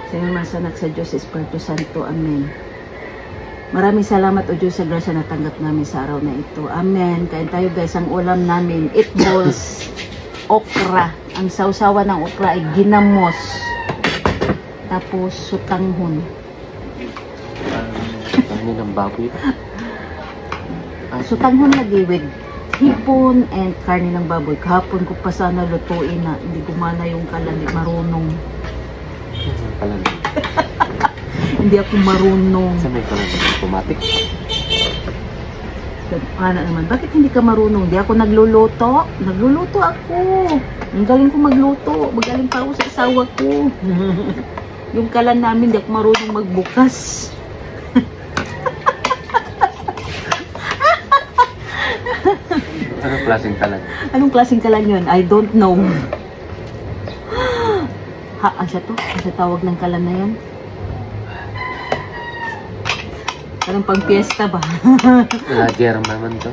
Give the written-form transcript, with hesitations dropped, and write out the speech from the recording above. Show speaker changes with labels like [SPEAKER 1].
[SPEAKER 1] Sa mga sanak sa Diyos, Espiritu Santo. Amen. Maraming salamat o Diyos sa grasya na tanggap namin sa araw na ito. Amen. Kain tayo guys, ang ulam namin, it balls, okra. Ang sausawa ng okra ay ginamos. Tapos sutanghon.
[SPEAKER 2] Karne ng baboy.
[SPEAKER 1] Sutanghon lagi with hipon and karne ng baboy. Kahapon ko pa sana lutuin na hindi gumana yung kalan, marunong.
[SPEAKER 2] Kalan.
[SPEAKER 1] Hindi ako marunong.
[SPEAKER 2] Saan may kalan? Automatic?
[SPEAKER 1] Ano naman, bakit hindi ka marunong? Hindi ako nagluluto. Nagluluto ako. Ang galing ko magluto. Magaling pa ako sa asawa ko. Yung kalan namin, hindi ako marunong magbukas.
[SPEAKER 2] Anong klaseng kalan?
[SPEAKER 1] Anong klaseng kalan yun? I don't know. Ha, asa to? Asa tawag ng kalan na yan? Parang pang fiesta ba?
[SPEAKER 2] Lager naman to.